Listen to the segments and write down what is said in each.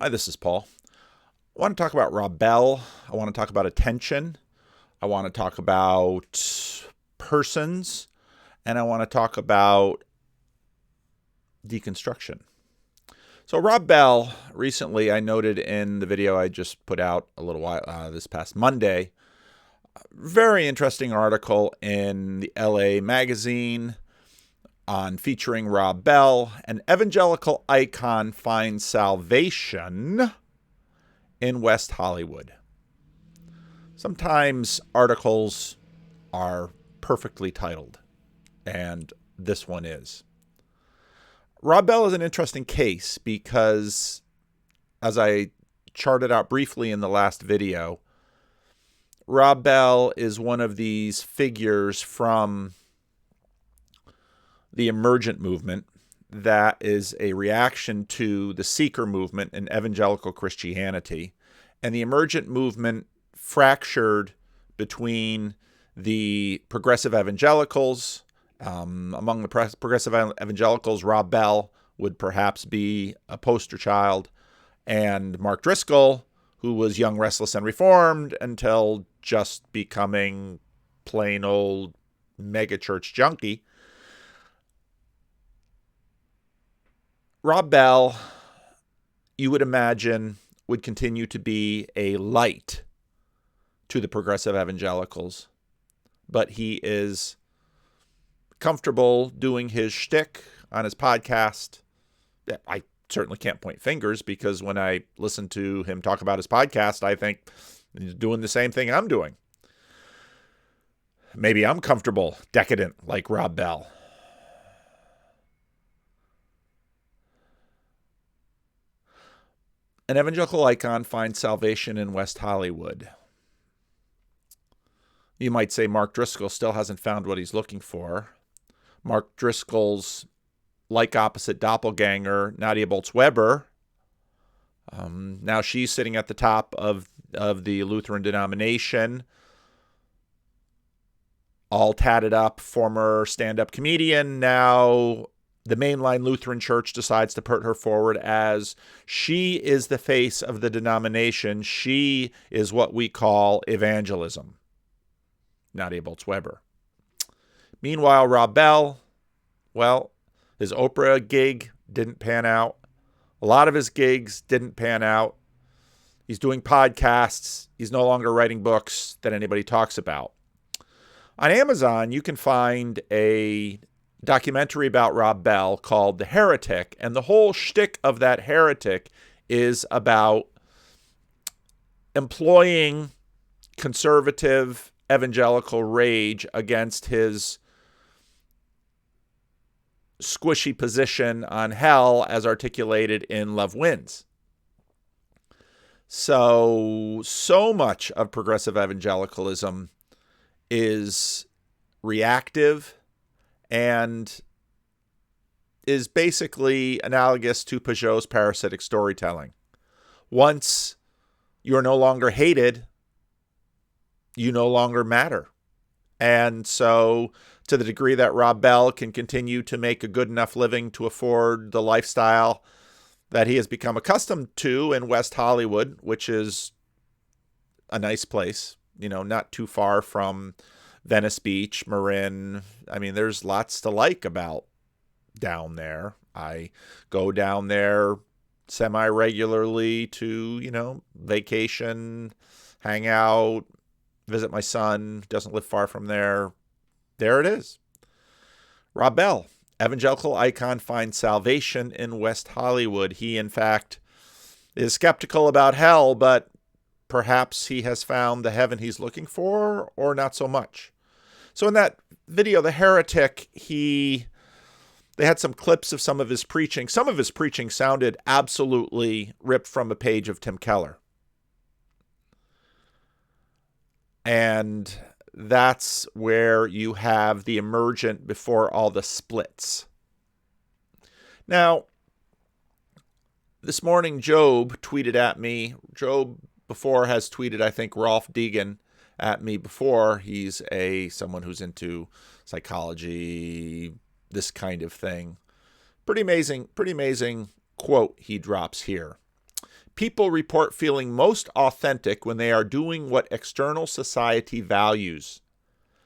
Hi, this is Paul. I want to talk about Rob Bell. I want to talk about attention. I want to talk about persons. And I want to talk about deconstruction. So, Rob Bell, recently I noted in the video I just put out a little while this past Monday, very interesting article in the LA Magazine on featuring Rob Bell. An evangelical icon finds salvation in West Hollywood. Sometimes articles are perfectly titled, and this one is. Rob Bell is an interesting case because, as I charted out briefly in the last video, Rob Bell is one of these figures from the emergent movement that is a reaction to the seeker movement in evangelical Christianity. And the emergent movement fractured between the progressive evangelicals. Among the progressive evangelicals, Rob Bell would perhaps be a poster child, and Mark Driscoll, who was young, restless, and reformed until just becoming plain old megachurch junkie. Rob Bell, you would imagine, would continue to be a light to the progressive evangelicals, but he is comfortable doing his shtick on his podcast. I certainly can't point fingers, because when I listen to him talk about his podcast, I think he's doing the same thing I'm doing. Maybe I'm comfortable, decadent like Rob Bell. An evangelical icon finds salvation in West Hollywood. You might say Mark Driscoll still hasn't found what he's looking for. Mark Driscoll's like-opposite doppelganger, Nadia Bolz-Weber, now she's sitting at the top of the Lutheran denomination, all tatted up, former stand-up comedian. Now the mainline Lutheran Church decides to put her forward as she is the face of the denomination. She is what we call evangelism. Nadia Bolz-Weber. Meanwhile, Rob Bell, well, his Oprah gig didn't pan out. A lot of his gigs didn't pan out. He's doing podcasts. He's no longer writing books that anybody talks about. On Amazon, you can find a documentary about Rob Bell called The Heretic, and the whole shtick of that heretic is about employing conservative evangelical rage against his squishy position on hell as articulated in Love Wins. So much of progressive evangelicalism is reactive and is basically analogous to Peugeot's parasitic storytelling. Once you're no longer hated, you no longer matter. And so, to the degree that Rob Bell can continue to make a good enough living to afford the lifestyle that he has become accustomed to in West Hollywood, which is a nice place, not too far from Venice Beach, Marin. I mean, there's lots to like about down there. I go down there semi-regularly to, vacation, hang out, visit my son, doesn't live far from there. There it is. Rob Bell, evangelical icon, finds salvation in West Hollywood. He, in fact, is skeptical about hell, but perhaps he has found the heaven he's looking for, or not so much. So in that video, The Heretic, they had some clips of some of his preaching. Some of his preaching sounded absolutely ripped from a page of Tim Keller. And that's where you have the emergent before all the splits. Now, this morning, Job tweeted at me. Job before has tweeted, I think, Rolf Deegan at me before. He's someone who's into psychology, this kind of thing. Pretty amazing quote he drops here. People report feeling most authentic when they are doing what external society values,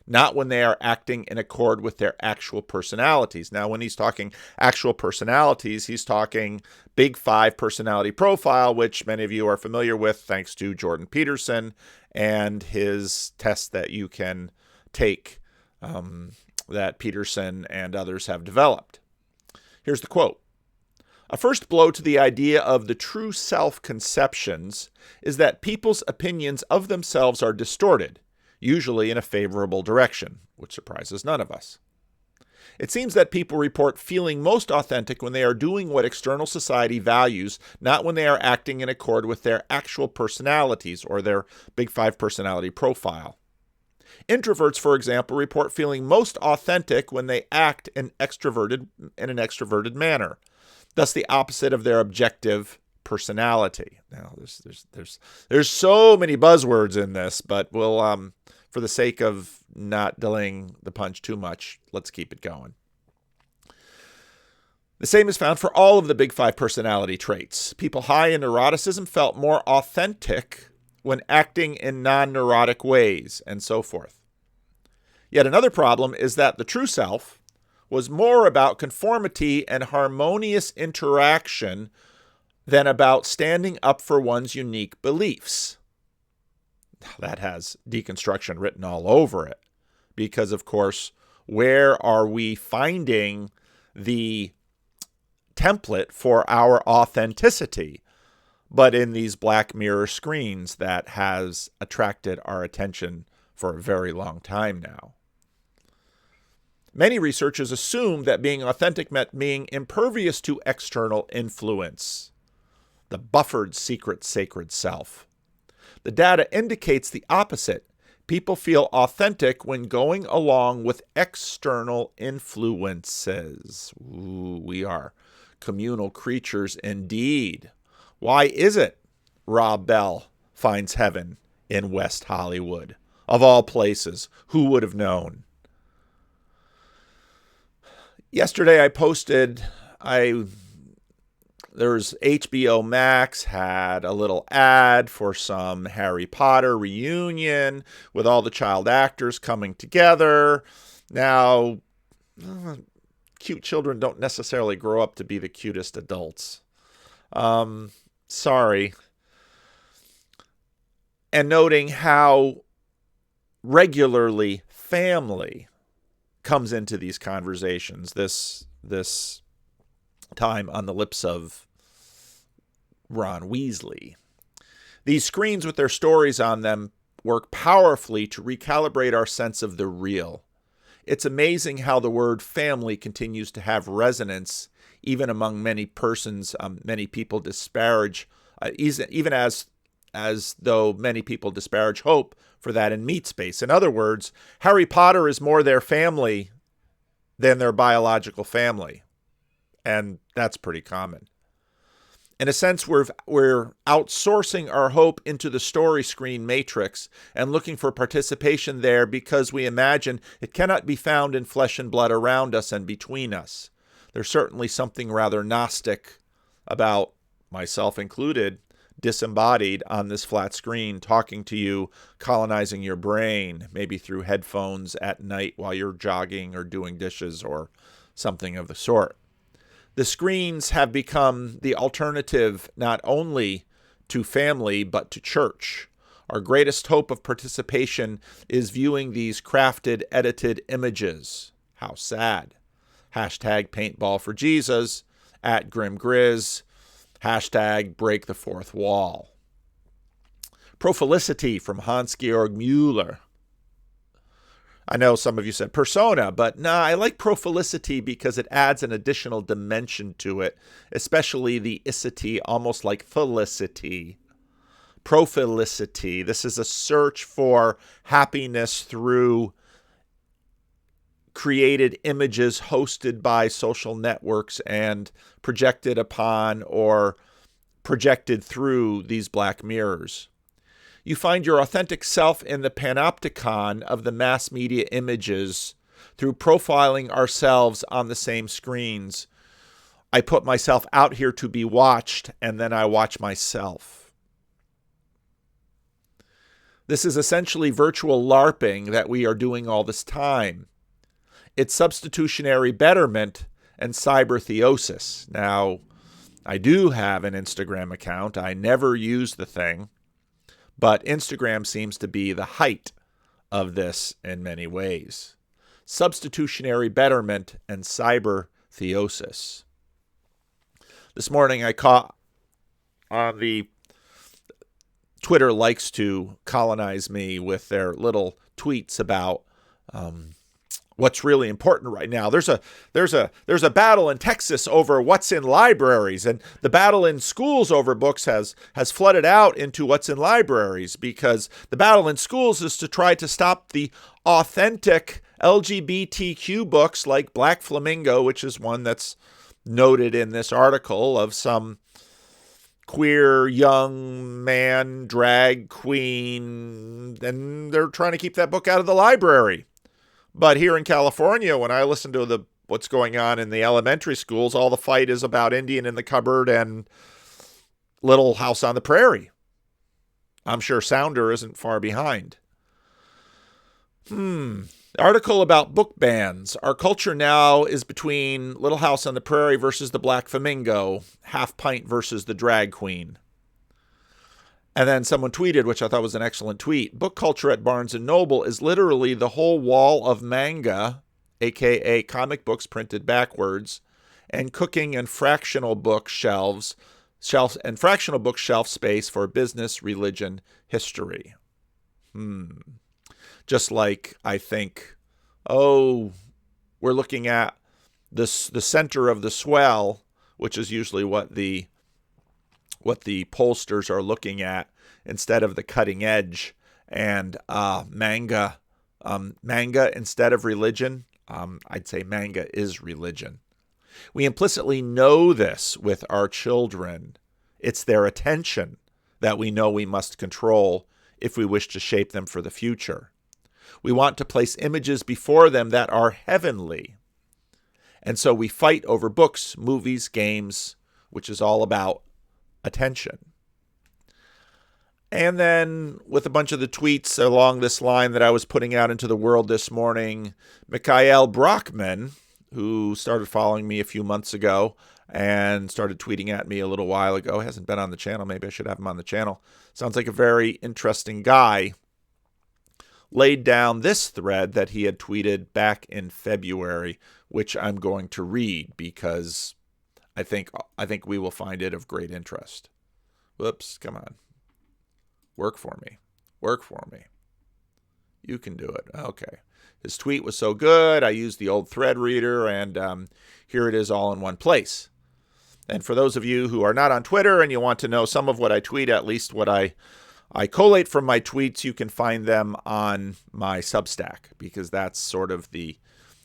not when they are acting in accord with their actual personalities. Now, when he's talking actual personalities, he's talking Big Five personality profile, which many of you are familiar with thanks to Jordan Peterson and his test that you can take that Peterson and others have developed. Here's the quote. A first blow to the idea of the true self-conceptions is that people's opinions of themselves are distorted, usually in a favorable direction, which surprises none of us. It seems that people report feeling most authentic when they are doing what external society values, not when they are acting in accord with their actual personalities or their Big Five personality profile. Introverts, for example, report feeling most authentic when they act in an extroverted manner, thus the opposite of their objective personality. Now, there's so many buzzwords in this, but we'll, for the sake of not delaying the punch too much, let's keep it going. The same is found for all of the Big Five personality traits. People high in neuroticism felt more authentic when acting in non-neurotic ways, and so forth. Yet another problem is that the true self was more about conformity and harmonious interaction than about standing up for one's unique beliefs. That has deconstruction written all over it, because, of course, where are we finding the template for our authenticity but in these black mirror screens that has attracted our attention for a very long time now? Many researchers assumed that being authentic meant being impervious to external influence, the buffered secret sacred self. The data indicates the opposite. People feel authentic when going along with external influences. Ooh, we are communal creatures indeed. Why is it Rob Bell finds heaven in West Hollywood? Of all places, who would have known? Yesterday I posted, there's HBO Max had a little ad for some Harry Potter reunion with all the child actors coming together. Now, cute children don't necessarily grow up to be the cutest adults. Sorry. And noting how regularly family comes into these conversations, this time on the lips of Ron Weasley. These screens with their stories on them work powerfully to recalibrate our sense of the real. It's amazing how the word family continues to have resonance even among many persons. Many people disparage, even as though many people disparage hope for that in meat space. In other words, Harry Potter is more their family than their biological family. And that's pretty common. In a sense, we're outsourcing our hope into the story screen matrix and looking for participation there because we imagine it cannot be found in flesh and blood around us and between us. There's certainly something rather Gnostic about, myself included, disembodied on this flat screen, talking to you, colonizing your brain, maybe through headphones at night while you're jogging or doing dishes or something of the sort. The screens have become the alternative not only to family, but to church. Our greatest hope of participation is viewing these crafted, edited images. How sad. Hashtag paintball for Jesus, @GrimGrizz, hashtag break the fourth wall. Prophilicity from Hans-Georg Müller. I know some of you said persona, but I like prophilicity because it adds an additional dimension to it, especially the icity, almost like felicity. Prophilicity. This is a search for happiness through created images hosted by social networks and projected upon or projected through these black mirrors. You find your authentic self in the panopticon of the mass media images through profiling ourselves on the same screens. I put myself out here to be watched, and then I watch myself. This is essentially virtual LARPing that we are doing all this time. It's substitutionary betterment and cyber theosis. Now, I do have an Instagram account. I never use the thing, but Instagram seems to be the height of this in many ways. Substitutionary betterment and cyber theosis. This morning I caught on the Twitter likes to colonize me with their little tweets about what's really important right now. There's a battle in Texas over what's in libraries, and the battle in schools over books has flooded out into what's in libraries, because the battle in schools is to try to stop the authentic LGBTQ books like Black Flamingo, which is one that's noted in this article, of some queer young man drag queen, and they're trying to keep that book out of the library. But here in California, when I listen to what's going on in the elementary schools, all the fight is about Indian in the Cupboard and Little House on the Prairie. I'm sure Sounder isn't far behind. Article about book bans. Our culture now is between Little House on the Prairie versus the Black Flamingo, Half-Pint versus the drag queen. And then someone tweeted, which I thought was an excellent tweet, book culture at Barnes & Noble is literally the whole wall of manga, aka comic books printed backwards, and cooking and fractional book shelf space for business, religion, history. Just like, I think, we're looking at the center of the swell, which is usually what the pollsters are looking at, instead of the cutting edge, and manga instead of religion. I'd say manga is religion. We implicitly know this with our children. It's their attention that we know we must control if we wish to shape them for the future. We want to place images before them that are heavenly. And so we fight over books, movies, games, which is all about attention. And then with a bunch of the tweets along this line that I was putting out into the world this morning, Mikhail Brockman, who started following me a few months ago and started tweeting at me a little while ago, hasn't been on the channel. Maybe I should have him on the channel. Sounds like a very interesting guy. Laid down this thread that he had tweeted back in February, which I'm going to read because I think we will find it of great interest. Whoops, come on. Work for me. You can do it. Okay. His tweet was so good, I used the old thread reader, and here it is all in one place. And for those of you who are not on Twitter and you want to know some of what I tweet, at least what I collate from my tweets, you can find them on my Substack, because that's sort of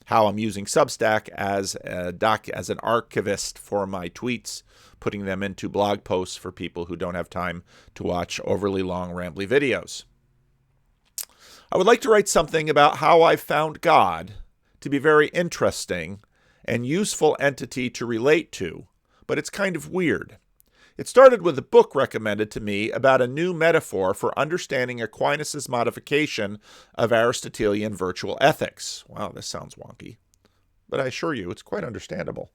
how I'm using Substack as an archivist for my tweets, putting them into blog posts for people who don't have time to watch overly long, rambly videos. I would like to write something about how I found God to be very interesting and useful entity to relate to, but it's kind of weird. It started with a book recommended to me about a new metaphor for understanding Aquinas' modification of Aristotelian virtual ethics. Wow, this sounds wonky, but I assure you it's quite understandable.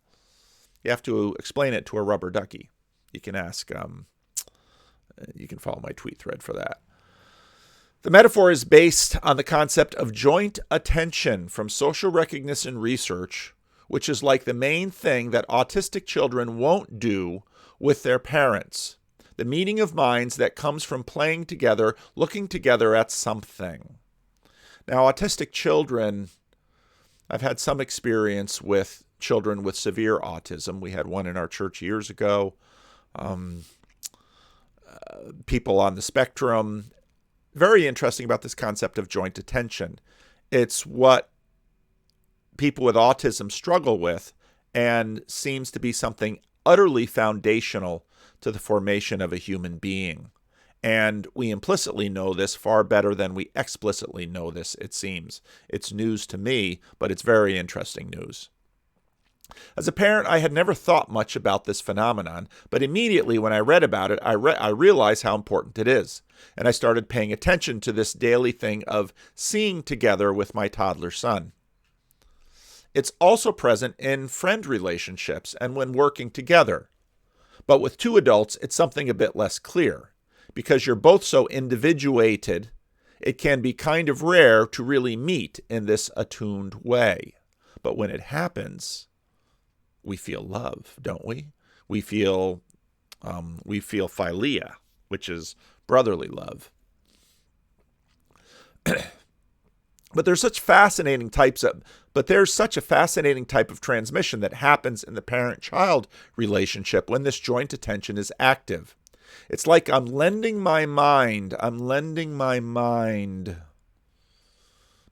You have to explain it to a rubber ducky. You can ask, you can follow my tweet thread for that. The metaphor is based on the concept of joint attention from social recognition research, which is like the main thing that autistic children won't do with their parents. The meeting of minds that comes from playing together, looking together at something. Now, autistic children, I've had some experience with children with severe autism. We had one in our church years ago. People on the spectrum. Very interesting about this concept of joint attention. It's what people with autism struggle with, and seems to be something utterly foundational to the formation of a human being. And we implicitly know this far better than we explicitly know this, it seems. It's news to me, but it's very interesting news. As a parent, I had never thought much about this phenomenon, but immediately when I read about it, I realized how important it is. And I started paying attention to this daily thing of seeing together with my toddler son. It's also present in friend relationships and when working together. But with two adults, it's something a bit less clear. Because you're both so individuated, it can be kind of rare to really meet in this attuned way. But when it happens, we feel love, don't we? We feel philia, which is brotherly love. But there's such a fascinating type of transmission that happens in the parent-child relationship when this joint attention is active. It's like I'm lending my mind,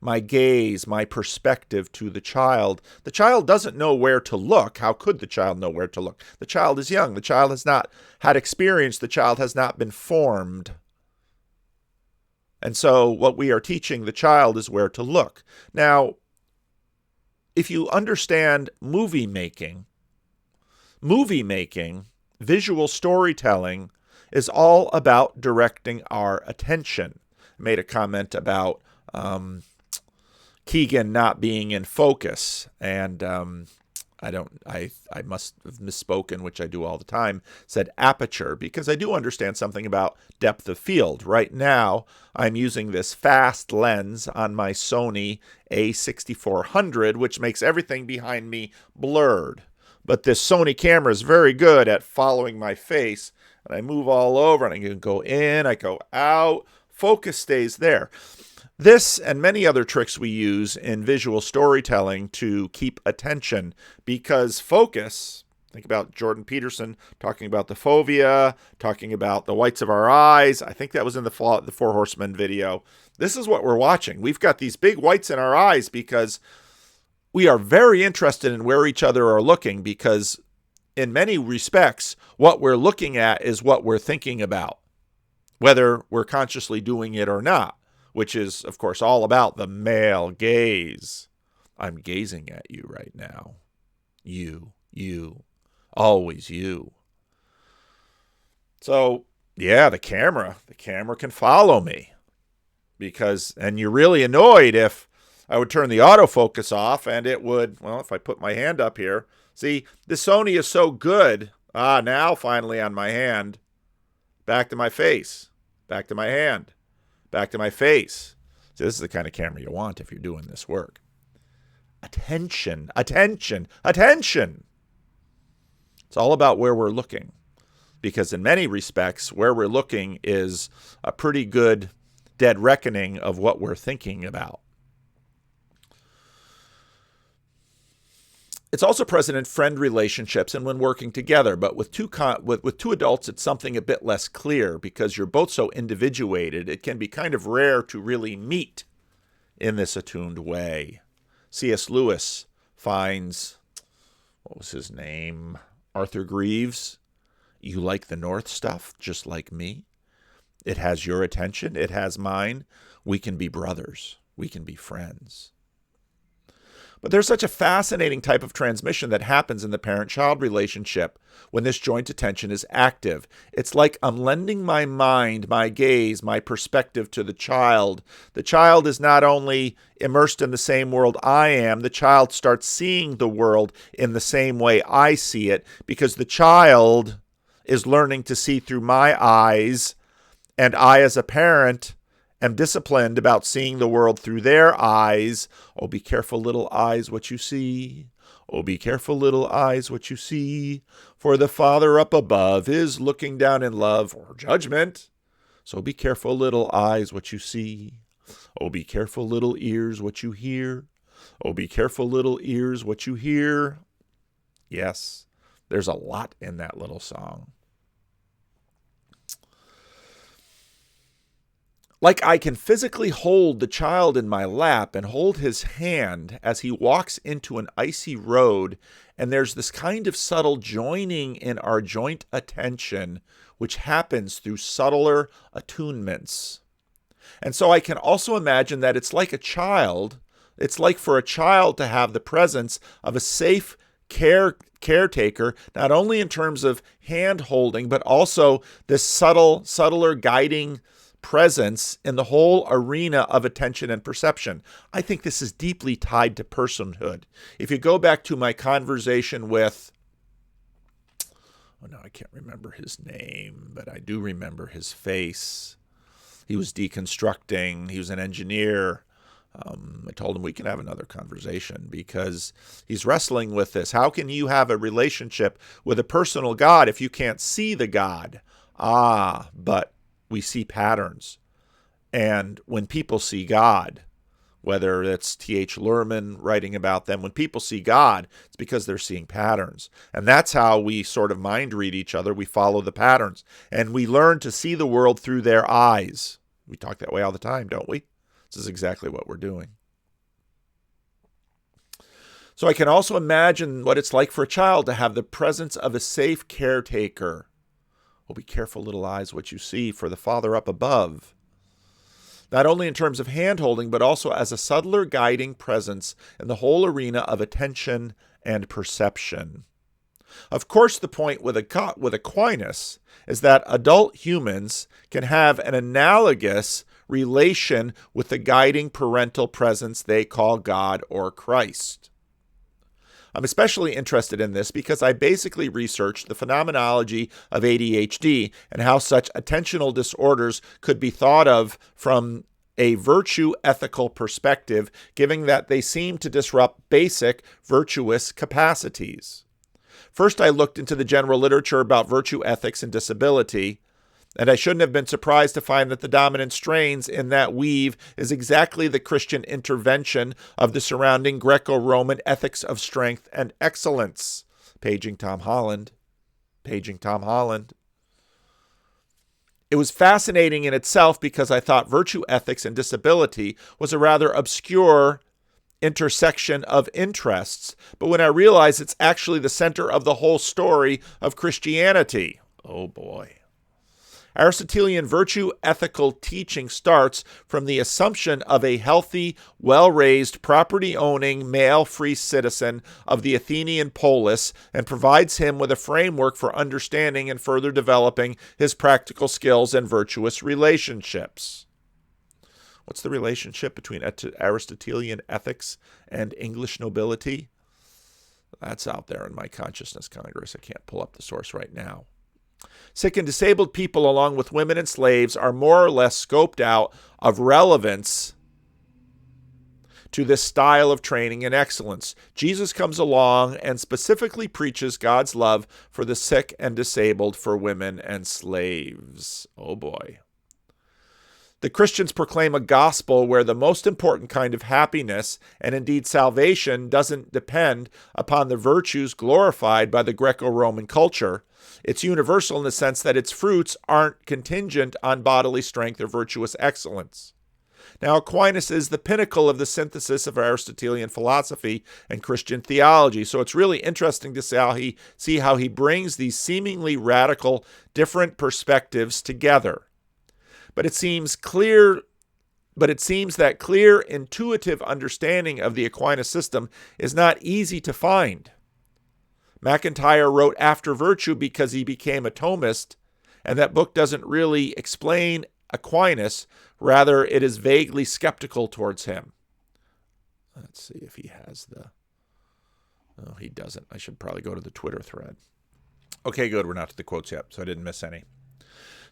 my gaze, my perspective to the child. The child doesn't know where to look. How could the child know where to look? The child is young. The child has not had experience. The child has not been formed. And so what we are teaching the child is where to look. Now, if you understand movie making, visual storytelling is all about directing our attention. I made a comment about Keegan not being in focus, and I must have misspoken, which I do all the time, said aperture, because I do understand something about depth of field. Right now, I'm using this fast lens on my Sony a6400, which makes everything behind me blurred. But this Sony camera is very good at following my face, and I move all over, and I can go in, I go out, focus stays there. This and many other tricks we use in visual storytelling to keep attention, because focus, think about Jordan Peterson talking about the fovea, talking about the whites of our eyes. I think that was in the Four Horsemen video. This is what we're watching. We've got these big whites in our eyes because we are very interested in where each other are looking, because in many respects, what we're looking at is what we're thinking about, whether we're consciously doing it or not, which is, of course, all about the male gaze. I'm gazing at you right now. You, always you. So, yeah, the camera can follow me. And you're really annoyed if I would turn the autofocus off and it would, well, if I put my hand up here. See, the Sony is so good. Now finally on my hand. Back to my face. Back to my hand. Back to my face. So this is the kind of camera you want if you're doing this work. Attention. It's all about where we're looking. Because in many respects, where we're looking is a pretty good dead reckoning of what we're thinking about. It's also present in friend relationships and when working together, but with two adults, it's something a bit less clear because you're both so individuated. It can be kind of rare to really meet in this attuned way. C.S. Lewis finds, what was his name? Arthur Greaves. You like the North stuff, just like me. It has your attention. It has mine. We can be brothers. We can be friends. But there's such a fascinating type of transmission that happens in the parent-child relationship when this joint attention is active. It's like I'm lending my mind, my gaze, my perspective to the child. The child is not only immersed in the same world I am, the child starts seeing the world in the same way I see it, because the child is learning to see through my eyes, and I as a parent am disciplined about seeing the world through their eyes. Oh, be careful, little eyes, what you see. Oh, be careful, little eyes, what you see. For the Father up above is looking down in love or judgment. So be careful, little eyes, what you see. Oh, be careful, little ears, what you hear. Oh, be careful, little ears, what you hear. Yes, there's a lot in that little song. Like I can physically hold the child in my lap and hold his hand as he walks into an icy road, and there's this kind of subtle joining in our joint attention, which happens through subtler attunements. And so I can also imagine that it's like a child. It's like for a child to have the presence of a safe, caretaker, not only in terms of hand holding, but also this subtler guiding presence in the whole arena of attention and perception. I think this is deeply tied to personhood. If you go back to my conversation with, oh no, I can't remember his name, but I do remember his face. He was deconstructing. He was an engineer. I told him we can have another conversation because he's wrestling with this. How can you have a relationship with a personal God if you can't see the God? But we see patterns. And when people see God, whether it's T.H. Luhrmann writing about them, when people see God, it's because they're seeing patterns. And that's how we sort of mind read each other. We follow the patterns. And we learn to see the world through their eyes. We talk that way all the time, don't we? This is exactly what we're doing. So I can also imagine what it's like for a child to have the presence of a safe caretaker. Oh, be careful, little eyes, what you see, for the Father up above. Not only in terms of hand-holding, but also as a subtler guiding presence in the whole arena of attention and perception. Of course, the point with Aquinas is that adult humans can have an analogous relation with the guiding parental presence they call God or Christ. I'm especially interested in this because I basically researched the phenomenology of ADHD and how such attentional disorders could be thought of from a virtue ethical perspective, given that they seem to disrupt basic virtuous capacities. First, I looked into the general literature about virtue ethics and disability, and I shouldn't have been surprised to find that the dominant strains in that weave is exactly the Christian intervention of the surrounding Greco-Roman ethics of strength and excellence. Paging Tom Holland. It was fascinating in itself because I thought virtue ethics and disability was a rather obscure intersection of interests, but when I realized it's actually the center of the whole story of Christianity, oh boy. Aristotelian virtue ethical teaching starts from the assumption of a healthy, well-raised, property-owning, male free citizen of the Athenian polis and provides him with a framework for understanding and further developing his practical skills and virtuous relationships. What's the relationship between Aristotelian ethics and English nobility? That's out there in my Consciousness Congress. I can't pull up the source right now. Sick and disabled people, along with women and slaves, are more or less scoped out of relevance to this style of training and excellence. Jesus comes along and specifically preaches God's love for the sick and disabled, for women and slaves. Oh boy. The Christians proclaim a gospel where the most important kind of happiness, and indeed salvation, doesn't depend upon the virtues glorified by the Greco-Roman culture. It's universal in the sense that its fruits aren't contingent on bodily strength or virtuous excellence. Now, Aquinas is the pinnacle of the synthesis of Aristotelian philosophy and Christian theology, so it's really interesting to see how he brings these seemingly radical, different perspectives together. But it seems that clear, intuitive understanding of the Aquinas system is not easy to find. MacIntyre wrote After Virtue because he became a Thomist, and that book doesn't really explain Aquinas. Rather, it is vaguely skeptical towards him. Let's see if he has the... No, he doesn't. I should probably go to the Twitter thread. Okay, good. We're not to the quotes yet, so I didn't miss any.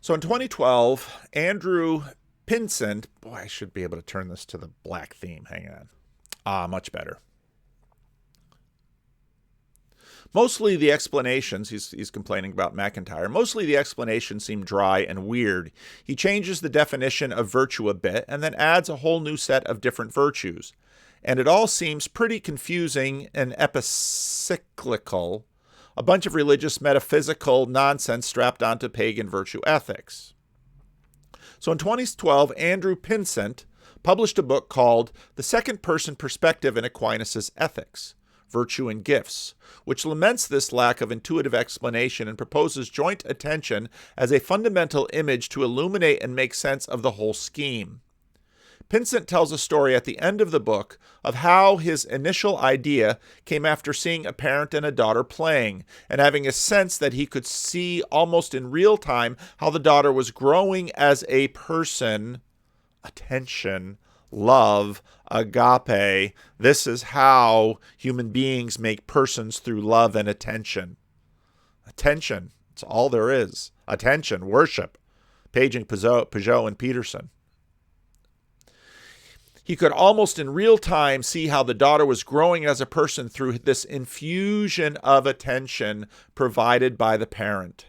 So in 2012, Andrew Pinsent... Boy, I should be able to turn this to the black theme. Hang on. Much better. Mostly the explanations, he's complaining about MacIntyre, mostly the explanations seem dry and weird. He changes the definition of virtue a bit and then adds a whole new set of different virtues. And it all seems pretty confusing and epicyclical, a bunch of religious metaphysical nonsense strapped onto pagan virtue ethics. So in 2012, Andrew Pinsent published a book called The Second Person Perspective in Aquinas' Ethics, Virtue and Gifts, which laments this lack of intuitive explanation and proposes joint attention as a fundamental image to illuminate and make sense of the whole scheme. Pinsent tells a story at the end of the book of how his initial idea came after seeing a parent and a daughter playing and having a sense that he could see almost in real time how the daughter was growing as a person. Attention, love, agape. This is how human beings make persons through love and attention. Attention, it's all there is. Attention, worship. Paging, Peugeot, and Peterson. He could almost in real time see how the daughter was growing as a person through this infusion of attention provided by the parent.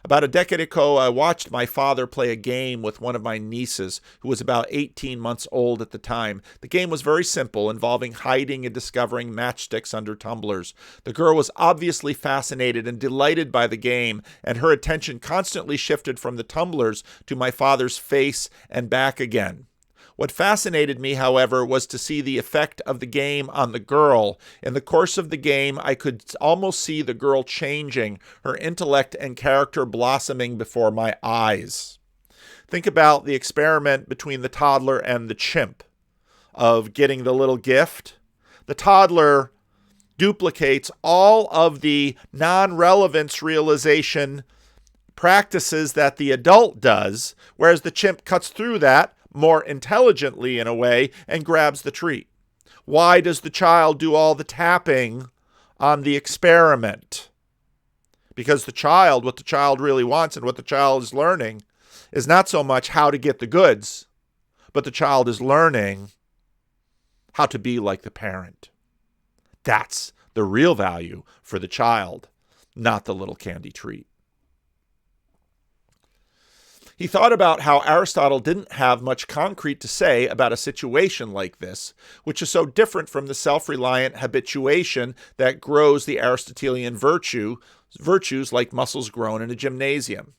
About a decade ago, I watched my father play a game with one of my nieces, who was about 18 months old at the time. The game was very simple, involving hiding and discovering matchsticks under tumblers. The girl was obviously fascinated and delighted by the game, and her attention constantly shifted from the tumblers to my father's face and back again. What fascinated me, however, was to see the effect of the game on the girl. In the course of the game, I could almost see the girl changing, her intellect and character blossoming before my eyes. Think about the experiment between the toddler and the chimp of getting the little gift. The toddler duplicates all of the non-relevance realization practices that the adult does, whereas the chimp cuts through that more intelligently in a way and grabs the treat. Why does the child do all the tapping on the experiment? Because what the child really wants and what the child is learning is not so much how to get the goods, but the child is learning how to be like the parent. That's the real value for the child, not the little candy treat. He thought about how Aristotle didn't have much concrete to say about a situation like this, which is so different from the self-reliant habituation that grows the Aristotelian virtues like muscles grown in a gymnasium.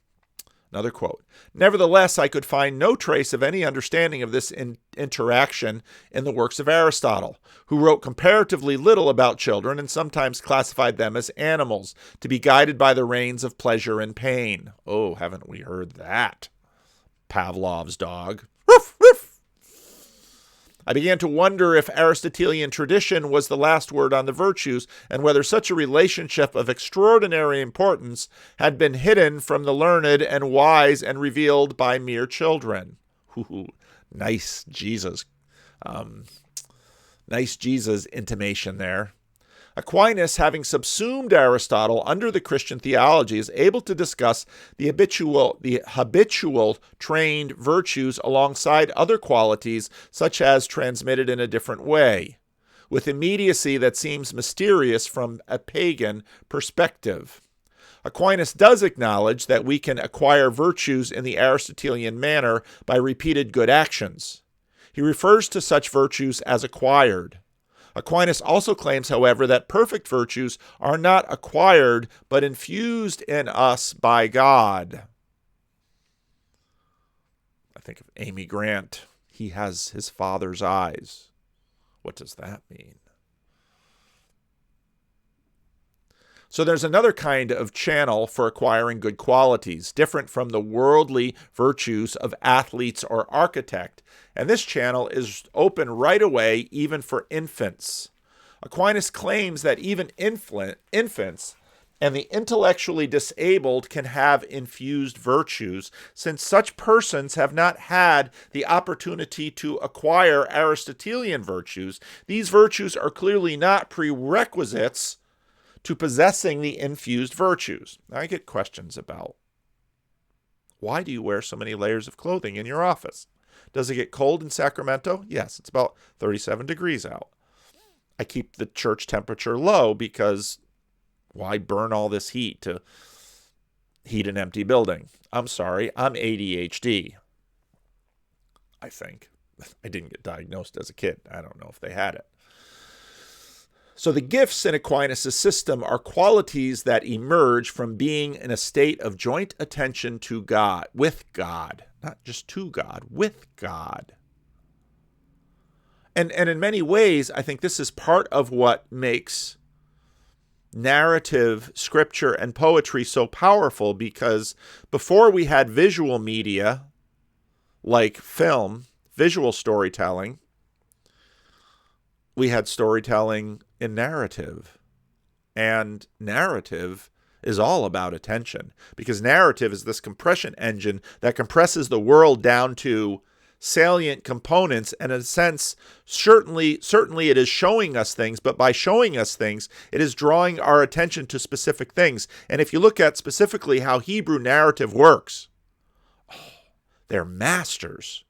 Another quote. Nevertheless, I could find no trace of any understanding of this interaction in the works of Aristotle, who wrote comparatively little about children and sometimes classified them as animals, to be guided by the reins of pleasure and pain. Oh, haven't we heard that? Pavlov's dog. Ruff, ruff. I began to wonder if Aristotelian tradition was the last word on the virtues, and whether such a relationship of extraordinary importance had been hidden from the learned and wise and revealed by mere children. Ooh, nice Jesus intimation there. Aquinas, having subsumed Aristotle under the Christian theology, is able to discuss the habitual trained virtues alongside other qualities, such as transmitted in a different way, with immediacy that seems mysterious from a pagan perspective. Aquinas does acknowledge that we can acquire virtues in the Aristotelian manner by repeated good actions. He refers to such virtues as acquired. Aquinas also claims, however, that perfect virtues are not acquired, but infused in us by God. I think of Amy Grant. He has his father's eyes. What does that mean? So there's another kind of channel for acquiring good qualities, different from the worldly virtues of athletes or architect. And this channel is open right away, even for infants. Aquinas claims that even infants and the intellectually disabled can have infused virtues, since such persons have not had the opportunity to acquire Aristotelian virtues. These virtues are clearly not prerequisites to possessing the infused virtues. Now, I get questions about, why do you wear so many layers of clothing in your office? Does it get cold in Sacramento? Yes, it's about 37 degrees out. I keep the church temperature low because why burn all this heat to heat an empty building? I'm sorry, I'm ADHD. I think. I didn't get diagnosed as a kid. I don't know if they had it. So the gifts in Aquinas' system are qualities that emerge from being in a state of joint attention to God, with God, not just to God, with God. And in many ways, I think this is part of what makes narrative, scripture, and poetry so powerful, because before we had visual media like film visual storytelling, we had storytelling in narrative. And narrative is all about attention, because narrative is this compression engine that compresses the world down to salient components, and in a sense, certainly it is showing us things, but by showing us things, it is drawing our attention to specific things. And if you look at specifically how Hebrew narrative works, they're masters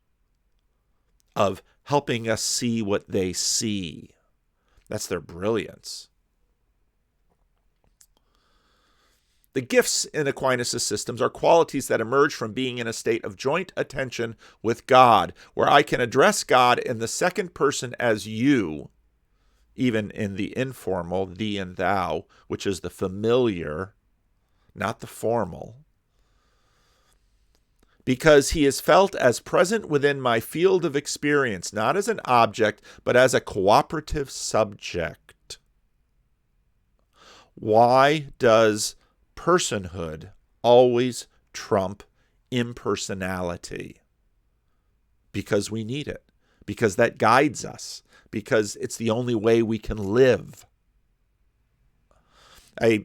of helping us see what they see. That's their brilliance. The gifts in Aquinas' systems are qualities that emerge from being in a state of joint attention with God, where I can address God in the second person as you, even in the informal, thee and thou, which is the familiar, not the formal, because he is felt as present within my field of experience, not as an object, but as a cooperative subject. Why does personhood always trump impersonality? Because we need it, because that guides us, because it's the only way we can live.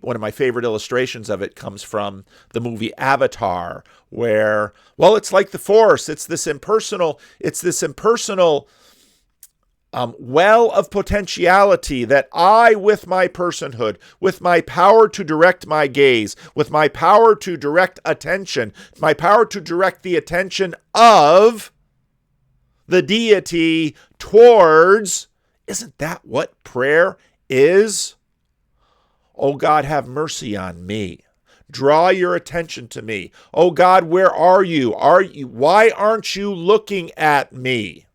One of my favorite illustrations of it comes from the movie Avatar, where, well, it's like the Force. It's this impersonal well of potentiality that I, with my personhood, with my power to direct my gaze, with my power to direct attention, my power to direct the attention of the deity towards, isn't that what prayer is? Oh God, have mercy on me. Draw your attention to me. Oh God, where are you? Why aren't you looking at me?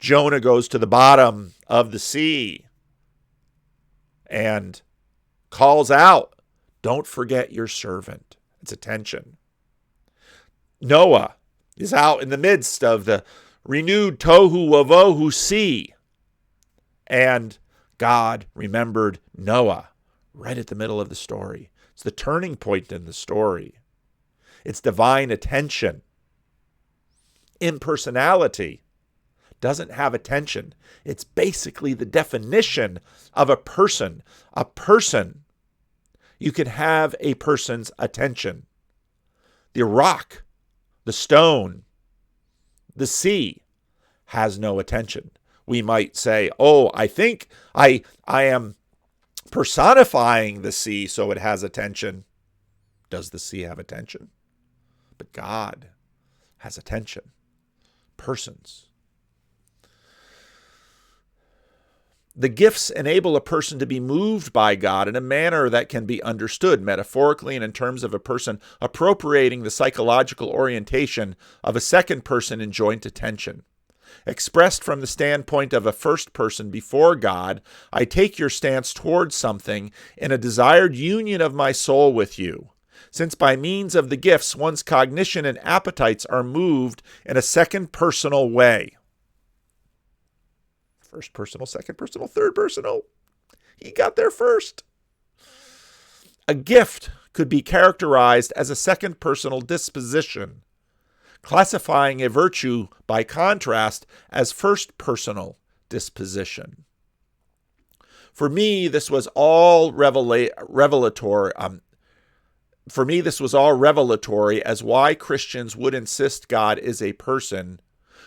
Jonah goes to the bottom of the sea and calls out, don't forget your servant. It's attention. Noah is out in the midst of the renewed tohu wavohu sea, and God remembered Noah right at the middle of the story. It's the turning point in the story. It's divine attention. Impersonality doesn't have attention. It's basically the definition of a person. A person, you can have a person's attention. The rock, the stone, the sea has no attention. We might say, oh, I think I am personifying the sea so it has attention. Does the sea have attention? But God has attention. Persons. The gifts enable a person to be moved by God in a manner that can be understood metaphorically and in terms of a person appropriating the psychological orientation of a second person in joint attention. Expressed from the standpoint of a first person before God, I take your stance towards something in a desired union of my soul with you, since by means of the gifts one's cognition and appetites are moved in a second personal way. First personal, second personal, third personal. He got there first. A gift could be characterized as a second personal disposition, classifying a virtue by contrast as first personal disposition. For me, this was all revelatory. As why Christians would insist God is a person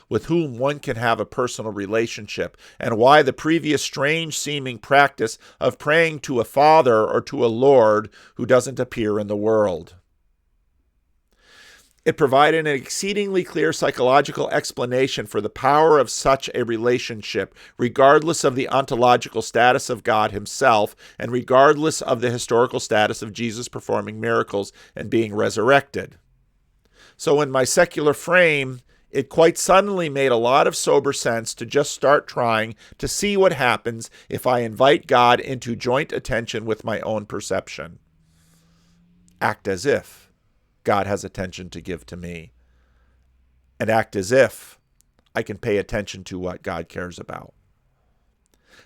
with whom one can have a personal relationship, and why the previous strange-seeming practice of praying to a father or to a Lord who doesn't appear in the world. It provided an exceedingly clear psychological explanation for the power of such a relationship, regardless of the ontological status of God himself, and regardless of the historical status of Jesus performing miracles and being resurrected. So in my secular frame, it quite suddenly made a lot of sober sense to just start trying to see what happens if I invite God into joint attention with my own perception. Act as if God has attention to give to me, and act as if I can pay attention to what God cares about.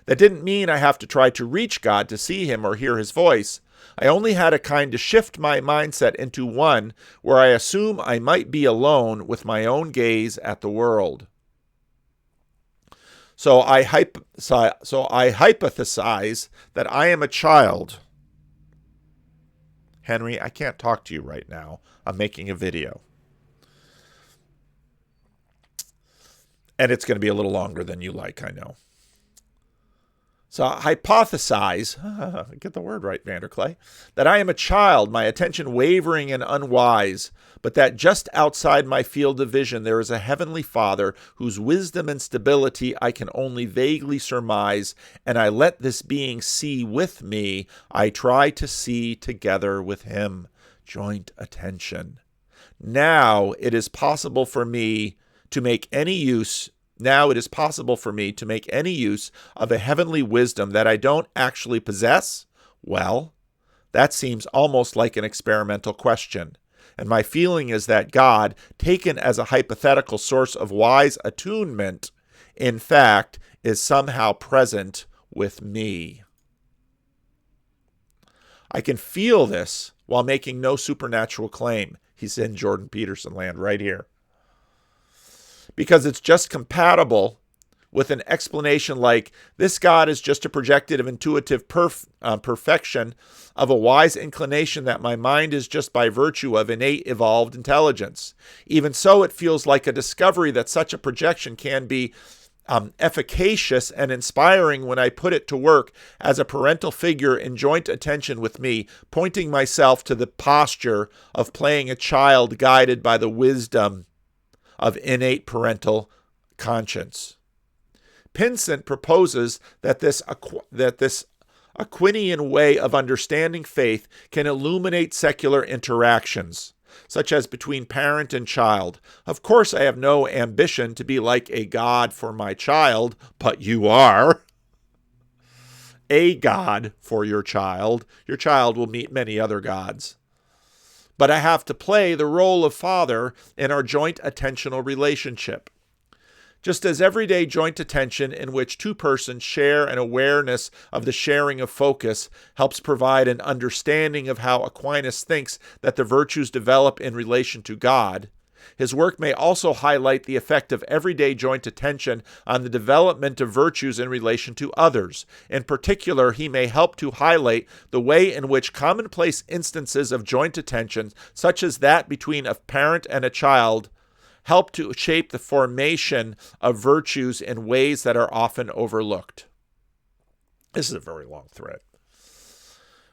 That didn't mean I have to try to reach God to see him or hear his voice. I only had a kind to shift my mindset into one where I assume I might be alone with my own gaze at the world. So I hypothesize that I am a child. Henry, I can't talk to you right now. I'm making a video. And it's going to be a little longer than you like, I know. So I hypothesize, get the word right, Vanderclay, that I am a child, my attention wavering and unwise, but that just outside my field of vision there is a heavenly Father whose wisdom and stability I can only vaguely surmise, and I let this being see with me. I try to see together with him. Joint attention. Now it is possible for me to make any use of a heavenly wisdom that I don't actually possess? Well, that seems almost like an experimental question. And my feeling is that God, taken as a hypothetical source of wise attunement, in fact, is somehow present with me. I can feel this while making no supernatural claim. He's in Jordan Peterson land right here. Because it's just compatible with an explanation like, this God is just a projected of intuitive perfection of a wise inclination that my mind is just by virtue of innate evolved intelligence. Even so, it feels like a discovery that such a projection can be efficacious and inspiring when I put it to work as a parental figure in joint attention with me, pointing myself to the posture of playing a child guided by the wisdom of innate parental conscience. Pinsent proposes that this Aquinian way of understanding faith can illuminate secular interactions, such as between parent and child. Of course, I have no ambition to be like a God for my child, but you are a God for your child. Your child will meet many other gods. But I have to play the role of father in our joint attentional relationship. Just as everyday joint attention in which two persons share an awareness of the sharing of focus helps provide an understanding of how Aquinas thinks that the virtues develop in relation to God, his work may also highlight the effect of everyday joint attention on the development of virtues in relation to others. In particular, he may help to highlight the way in which commonplace instances of joint attention, such as that between a parent and a child, help to shape the formation of virtues in ways that are often overlooked. This is a very long thread.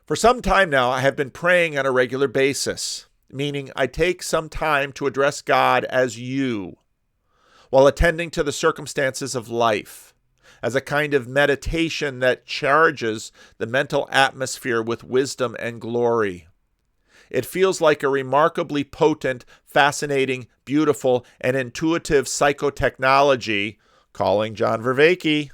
For some time now, I have been praying on a regular basis, meaning I take some time to address God as you, while attending to the circumstances of life, as a kind of meditation that charges the mental atmosphere with wisdom and glory. It feels like a remarkably potent, fascinating, beautiful, and intuitive psychotechnology, calling John Vervaeke,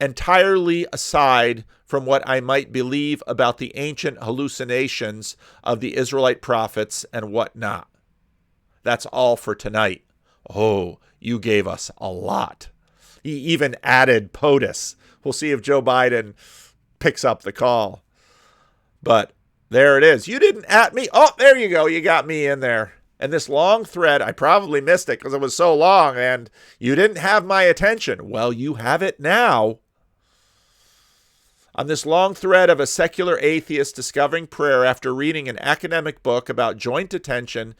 entirely aside from what I might believe about the ancient hallucinations of the Israelite prophets and whatnot. That's all for tonight. Oh, you gave us a lot. He even added POTUS. We'll see if Joe Biden picks up the call. But there it is. You didn't at me. Oh, there you go. You got me in there. And this long thread, I probably missed it because it was so long and you didn't have my attention. Well, you have it now. On this long thread of a secular atheist discovering prayer after reading an academic book about joint attention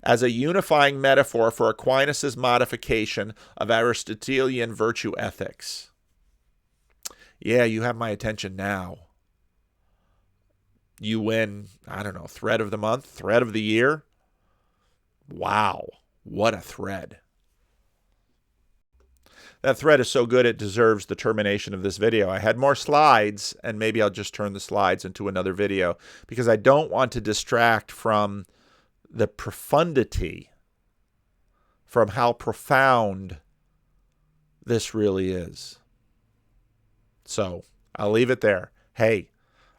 as a unifying metaphor for Aquinas' modification of Aristotelian virtue ethics. Yeah, you have my attention now. You win, I don't know, thread of the month, thread of the year. Wow, what a thread. That thread is so good it deserves the termination of this video. I had more slides, and maybe I'll just turn the slides into another video because I don't want to distract from the profundity, from how profound this really is. So I'll leave it there. Hey,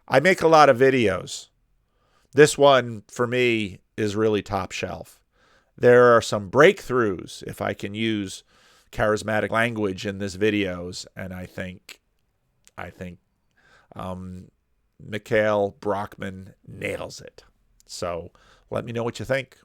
I make a lot of videos. This one, for me, is really top shelf. There are some breakthroughs, if I can use charismatic language in this videos, and I think Mikhail Brockman nails it. So let me know what you think.